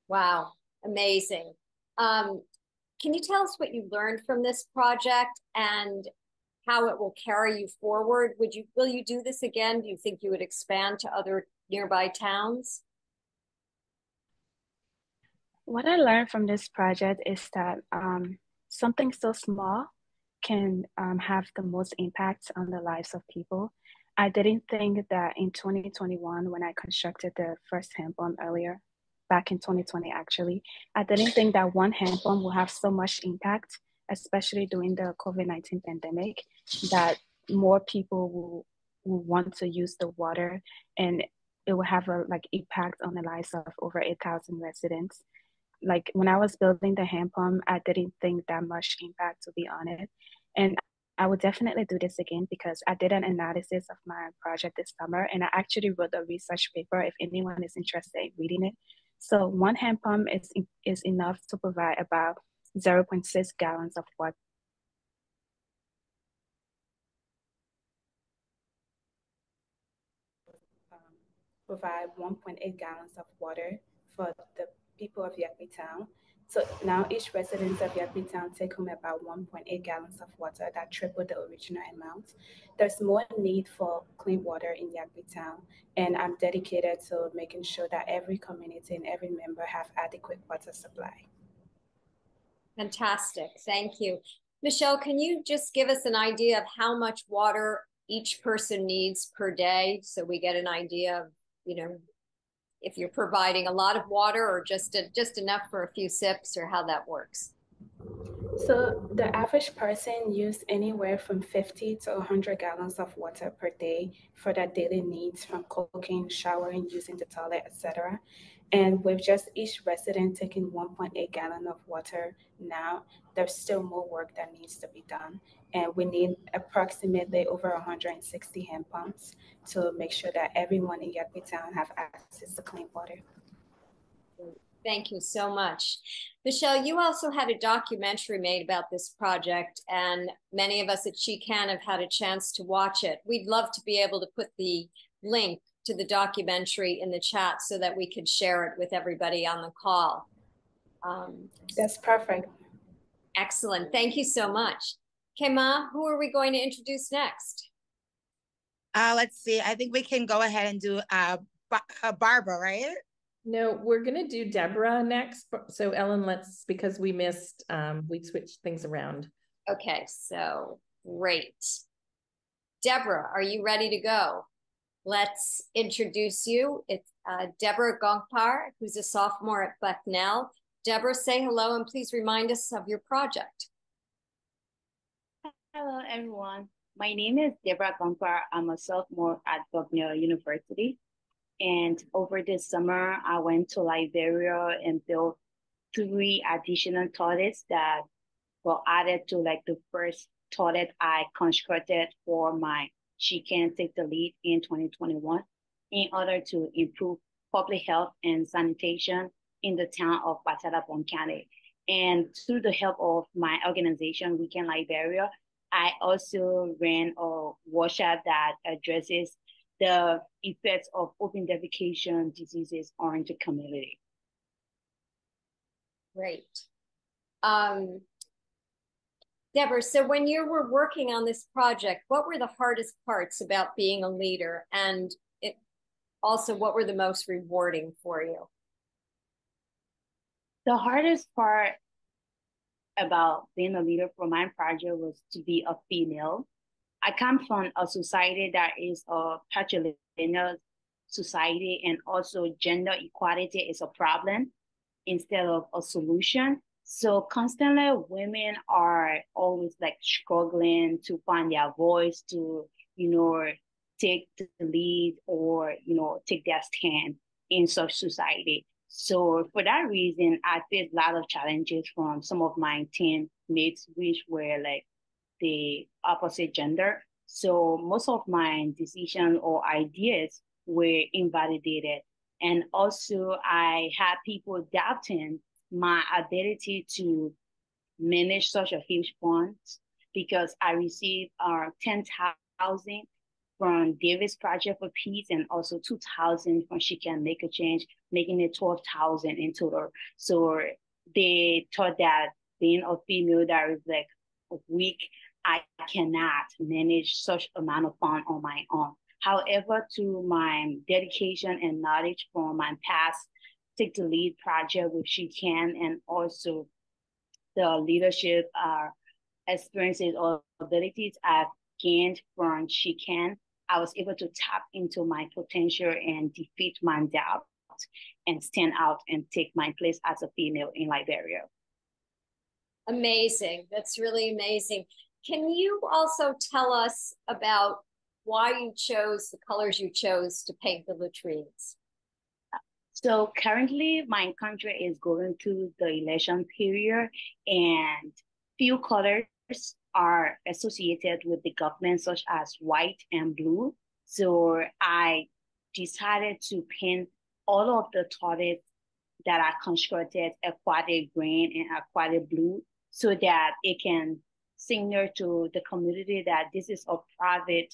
Wow, amazing. Can you tell us what you learned from this project and how it will carry you forward? Will you do this again? Do you think you would expand to other nearby towns? What I learned from this project is that something so small can have the most impact on the lives of people. I didn't think that in 2021, when I constructed the first hand pump earlier, back in 2020 actually, I didn't think that one hand pump will have so much impact, especially during the COVID-19 pandemic, that more people will want to use the water and it will have a impact on the lives of over 8,000 residents. Like when I was building the hand pump, I didn't think that much impact to be on it. And I would definitely do this again because I did an analysis of my project this summer and I actually wrote a research paper if anyone is interested in reading it. So one hand pump is enough to provide about 0.6 gallons of water. Provide 1.8 gallons of water for the people of Yagbitown. So now each resident of Yagbitown take home about 1.8 gallons of water, that tripled the original amount. There's more need for clean water in Yagbitown, and I'm dedicated to making sure that every community and every member have adequate water supply. Fantastic, thank you. Michelle, can you just give us an idea of how much water each person needs per day so we get an idea of, if you're providing a lot of water or just enough for a few sips, or how that works? So the average person uses anywhere from 50 to 100 gallons of water per day for their daily needs, from cooking, showering, using the toilet, etc. And with just each resident taking 1.8 gallon of water now, there's still more work that needs to be done. And we need approximately over 160 hand pumps to make sure that everyone in Yagbitown have access to clean water. Thank you so much. Michelle, you also had a documentary made about this project, and many of us at SheCan have had a chance to watch it. We'd love to be able to put the link to the documentary in the chat so that we could share it with everybody on the call. That's perfect. Excellent. Thank you so much. Kema, who are we going to introduce next? Let's see. I think we can go ahead and do Barbara, right? No, we're going to do Deborah next. So Ellen, because we missed, we switched things around. Okay, so great. Deborah, are you ready to go? Let's introduce you. It's Deborah Gongpar, who's a sophomore at Bucknell. Deborah, say hello and please remind us of your project. Hello, everyone. My name is Deborah Gongpar. I'm a sophomore at Bucknell University. And over this summer, I went to Liberia and built 3 additional toilets that were added to the first toilet I constructed for my SheCan Take the Lead in 2021 in order to improve public health and sanitation in the town of Batalapon County. And through the help of my organization, Weekend Liberia, I also ran a workshop that addresses the effects of open defecation diseases on the community. Great. Deborah, so when you were working on this project, what were the hardest parts about being a leader? And also, what were the most rewarding for you? The hardest part about being a leader for my project was to be a female. I come from a society that is a patrilineal society, and also gender equality is a problem instead of a solution. So constantly women are always like struggling to find their voice, to, take the lead, or, take their stand in such society. So for that reason, I faced a lot of challenges from some of my teammates, which were like the opposite gender. So most of my decisions or ideas were invalidated. And also I had people doubting my ability to manage such a huge fund, because I received 10,000 from Davis Project for Peace, and also 2,000 from She Can Make a Change, making it 12,000 in total. So they thought that being a female that is like weak, I cannot manage such amount of fund on my own. However, to my dedication and knowledge from my past Take the Lead project with She Can, and also the leadership experiences or abilities I've gained from She Can, I was able to tap into my potential and defeat my doubt and stand out and take my place as a female in Liberia. Amazing. That's really amazing. Can you also tell us about why you chose the colors you chose to paint the latrines? So currently my country is going through the election period, and few colors are associated with the government, such as white and blue. So I decided to paint all of the toilets that are constructed aquatic green and aquatic blue, so that it can signal to the community that this is a private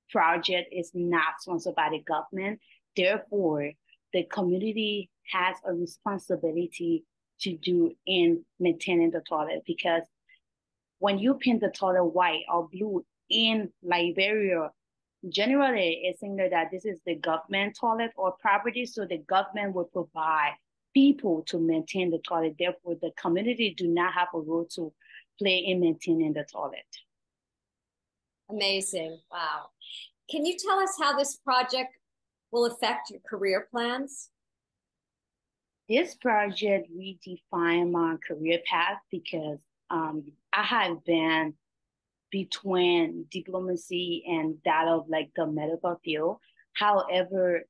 project, is not sponsored by the government. Therefore, the community has a responsibility to do in maintaining the toilet, because when you paint the toilet white or blue in Liberia, generally it's saying that this is the government toilet or property, so the government will provide people to maintain the toilet. Therefore, the community do not have a role to play in maintaining the toilet. Amazing. Wow. Can you tell us how this project will affect your career plans? This project redefined my career path, because I have been between diplomacy and that of like the medical field. However,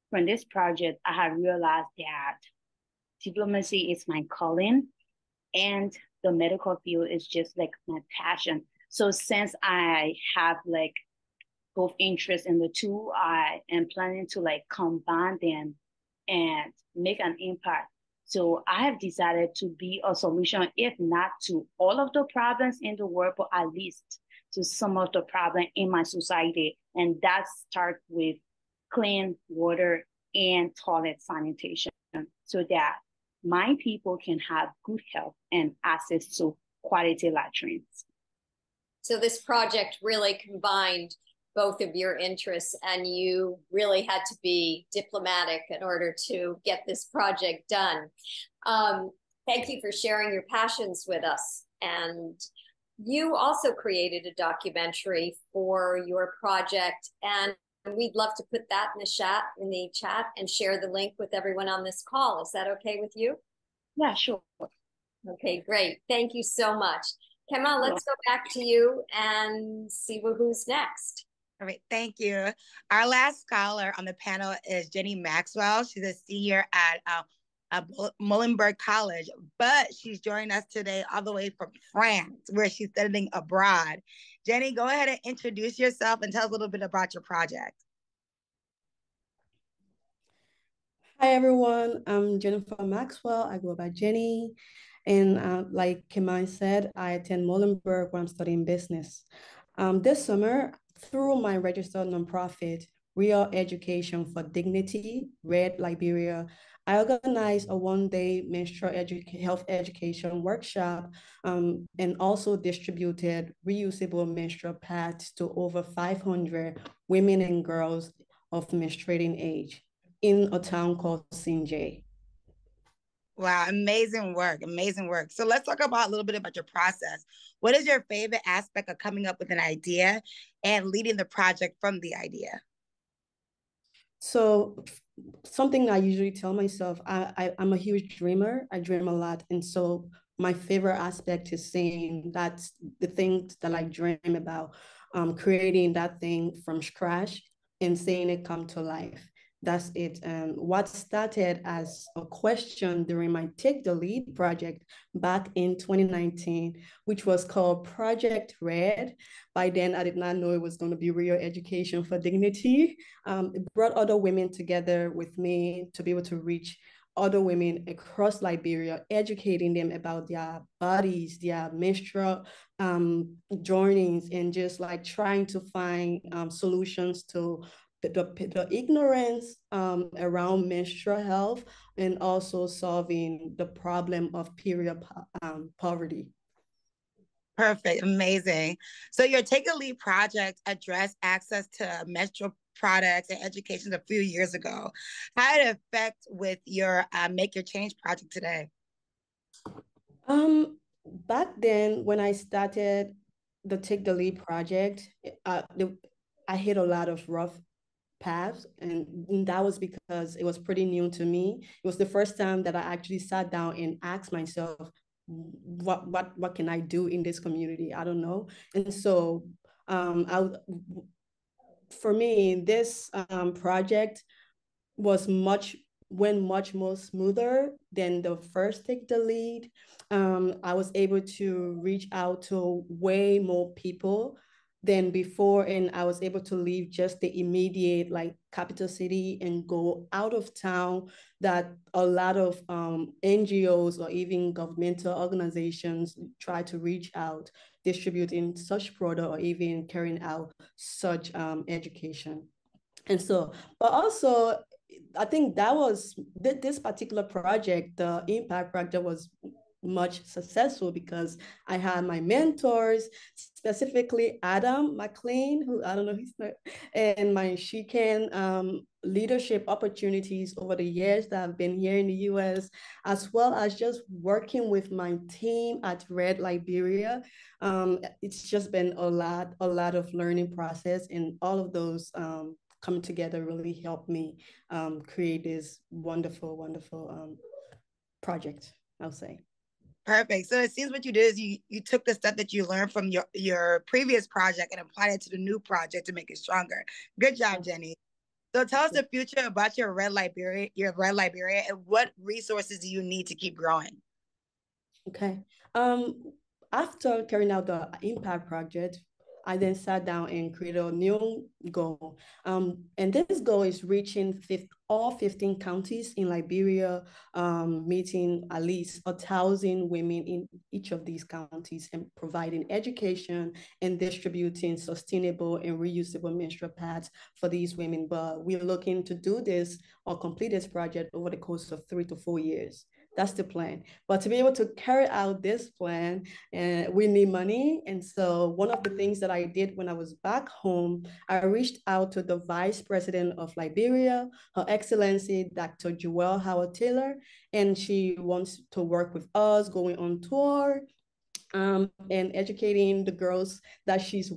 from this project, I have realized that diplomacy is my calling and the medical field is just like my passion. So since I have like both interests in the two, I am planning to like combine them and make an impact. So I have decided to be a solution, if not to all of the problems in the world, but at least to some of the problems in my society. And that starts with clean water and toilet sanitation, so that my people can have good health and access to quality latrines. So this project really combined both of your interests, and you really had to be diplomatic in order to get this project done. Thank you for sharing your passions with us. And you also created a documentary for your project, and we'd love to put that in the chat and share the link with everyone on this call. Is that okay with you? Yeah, sure. Okay, great. Thank you so much. Kema, let's go back to you and see who's next. All right, thank you. Our last scholar on the panel is Jenny Maxwell. She's a senior at Muhlenberg College, but she's joining us today all the way from France, where she's studying abroad. Jenny, go ahead and introduce yourself and tell us a little bit about your project. Hi, everyone. I'm Jennifer Maxwell. I go by Jenny. And like Kemai said, I attend Muhlenberg where I'm studying business. This summer, through my registered nonprofit, Real Education for Dignity, RED Liberia, I organized a one-day menstrual health education workshop and also distributed reusable menstrual pads to over 500 women and girls of menstruating age in a town called Sinjay. Wow, amazing work, amazing work. So let's talk about a little bit about your process. What is your favorite aspect of coming up with an idea and leading the project from the idea? So something I usually tell myself, I'm a huge dreamer. I dream a lot. And so my favorite aspect is saying that's the things that I dream about, creating that thing from scratch and seeing it come to life. That's it. What started as a question during my Take the Lead project back in 2019, which was called Project Red. By then, I did not know it was going to be Real Education for Dignity. It brought other women together with me to be able to reach other women across Liberia, educating them about their bodies, their menstrual journeys, and just like trying to find solutions to the ignorance around menstrual health, and also solving the problem of period poverty. Perfect, amazing. So your Take a Lead project addressed access to menstrual products and education a few years ago. How did it affect with your Make Your Change project today? Back then, when I started the Take the Lead project, I hit a lot of rough paths, and that was because it was pretty new to me. It was the first time that I actually sat down and asked myself, what can I do in this community? I don't know. And so for me, this project went much more smoother than the first Take the Lead. I was able to reach out to way more people than before, and I was able to leave just the immediate like capital city and go out of town that a lot of NGOs or even governmental organizations try to reach out, distributing such product or even carrying out such education. And so, but also I think that was this particular project, the impact project, was much successful because I had my mentors, specifically Adam McLean, who I don't know his name, and my She Can leadership opportunities over the years that I've been here in the US, as well as just working with my team at Red Liberia. It's just been a lot of learning process, and all of those coming together really helped me create this wonderful project, I'll say. Perfect. So it seems what you did is you took the stuff that you learned from your previous project and applied it to the new project to make it stronger. Good job, Jenny. So tell us the future about your Red Liberia, and what resources do you need to keep growing? Okay. After carrying out the impact project, I then sat down and created a new goal. And this goal is reaching all 15 counties in Liberia, meeting at least 1,000 women in each of these counties and providing education and distributing sustainable and reusable menstrual pads for these women. But we're looking to do this or complete this project over the course of 3 to 4 years. That's the plan. But to be able to carry out this plan, we need money. And so one of the things that I did when I was back home, I reached out to the Vice President of Liberia, Her Excellency, Dr. Joelle Howard Taylor, and she wants to work with us going on tour, and educating the girls that she's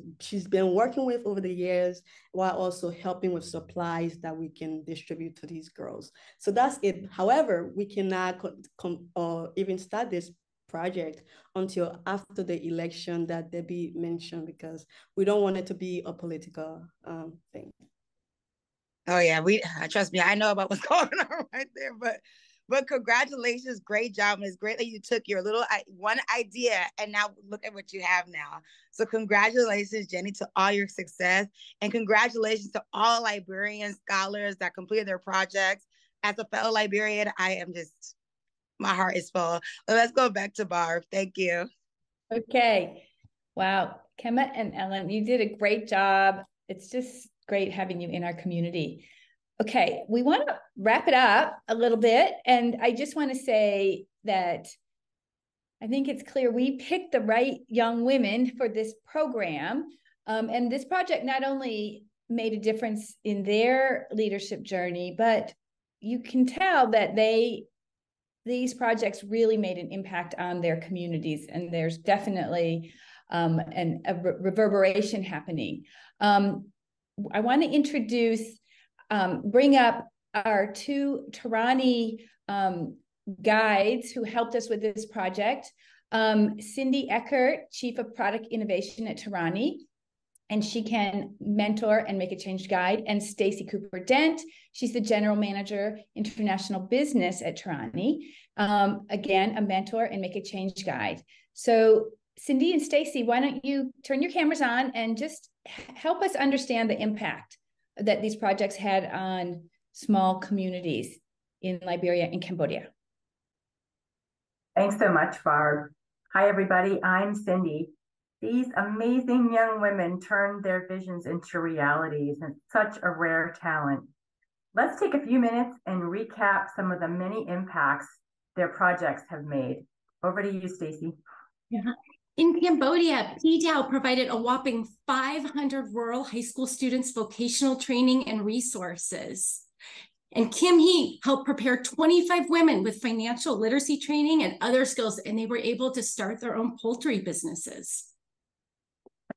been working with over the years, while also helping with supplies that we can distribute to these girls. So that's it. However, we cannot even start this project until after the election that Debbie mentioned, because we don't want it to be a political thing. Oh yeah, trust me, I know about what's going on right there, but congratulations, great job. And it's great that you took your little one idea and now look at what you have now. So congratulations, Jenny, to all your success. And congratulations to all Liberian scholars that completed their projects. As a fellow Liberian, my heart is full. But let's go back to Barb. Thank you. Okay. Wow. Kema and Ellen, you did a great job. It's just great having you in our community. Okay, we want to wrap it up a little bit. And I just want to say that I think it's clear we picked the right young women for this program. And this project not only made a difference in their leadership journey, but you can tell that they these projects really made an impact on their communities, and there's definitely a reverberation happening. I want to introduce, bring up our two Torani guides who helped us with this project. Cindy Eckert, Chief of Product Innovation at Torani, and she can mentor and make a change guide. And Stacy Cooper Dent, she's the General Manager, International Business at Torani. Again, a mentor and make a change guide. So Cindy and Stacy, why don't you turn your cameras on and just help us understand the impact that these projects had on small communities in Liberia and Cambodia. Thanks so much, Barb. Hi, everybody. I'm Cindy. These amazing young women turned their visions into realities, and such a rare talent. Let's take a few minutes and recap some of the many impacts their projects have made. Over to you, Stacy. Yeah. In Cambodia, PDAO provided a whopping 500 rural high school students vocational training and resources. And Kim Hee helped prepare 25 women with financial literacy training and other skills, and they were able to start their own poultry businesses.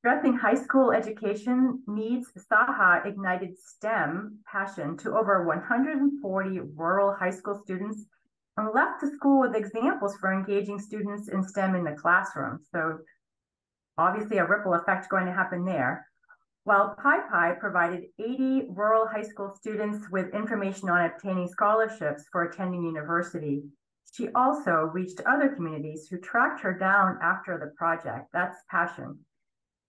Addressing high school education needs, SAHA ignited STEM passion to over 140 rural high school students and left the school with examples for engaging students in STEM in the classroom. So obviously a ripple effect going to happen there. While Pai provided 80 rural high school students with information on obtaining scholarships for attending university, she also reached other communities who tracked her down after the project. That's passion.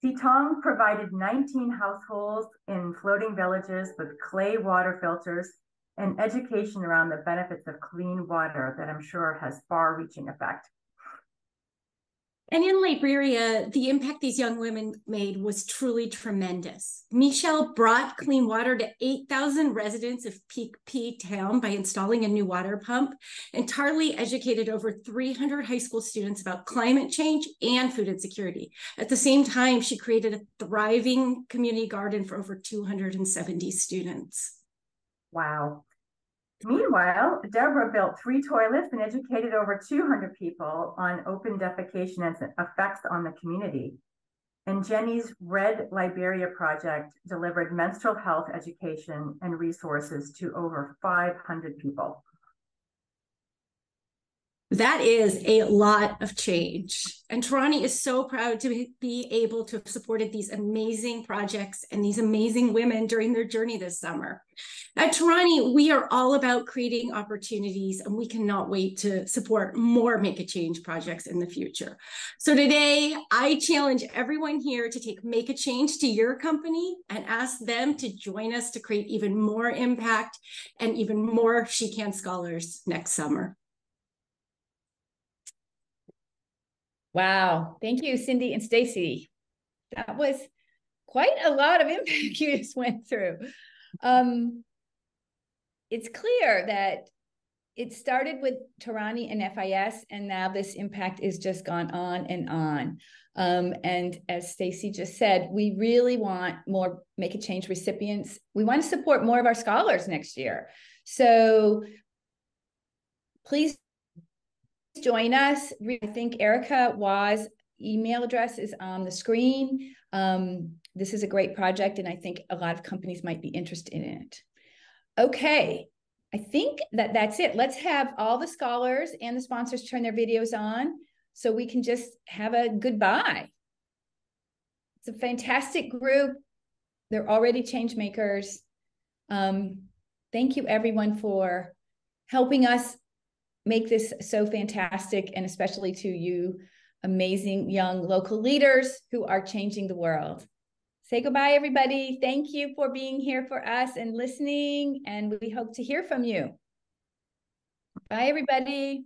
Sitong provided 19 households in floating villages with clay water filters and education around the benefits of clean water that I'm sure has far-reaching effect. And in Liberia, the impact these young women made was truly tremendous. Michelle brought clean water to 8,000 residents of Peak P town by installing a new water pump. And Tarly educated over 300 high school students about climate change and food insecurity. At the same time, she created a thriving community garden for over 270 students. Wow. Meanwhile, Deborah built 3 toilets and educated over 200 people on open defecation and its effects on the community. And Jenny's Red Liberia project delivered menstrual health education and resources to over 500 people. That is a lot of change. And Torani is so proud to be able to have supported these amazing projects and these amazing women during their journey this summer. At Torani, we are all about creating opportunities, and we cannot wait to support more Make a Change projects in the future. So today, I challenge everyone here to take Make a Change to your company and ask them to join us to create even more impact and even more She Can Scholars next summer. Wow. Thank you, Cindy and Stacy. That was quite a lot of impact you just went through. It's clear that it started with Torani and FIS, and now this impact is just gone on and on. And as Stacy just said, we really want more Make a Change recipients. We want to support more of our scholars next year. So please join us. I think Erica Wah's email address is on the screen. This is a great project, and I think a lot of companies might be interested in it. Okay, I think that's it. Let's have all the scholars and the sponsors turn their videos on so we can just have a goodbye. It's a fantastic group. They're already change makers. Thank you, everyone, for helping us make this so fantastic, and especially to you amazing young local leaders who are changing the world. Say goodbye, everybody. Thank you for being here for us and listening, and we hope to hear from you. Bye, everybody.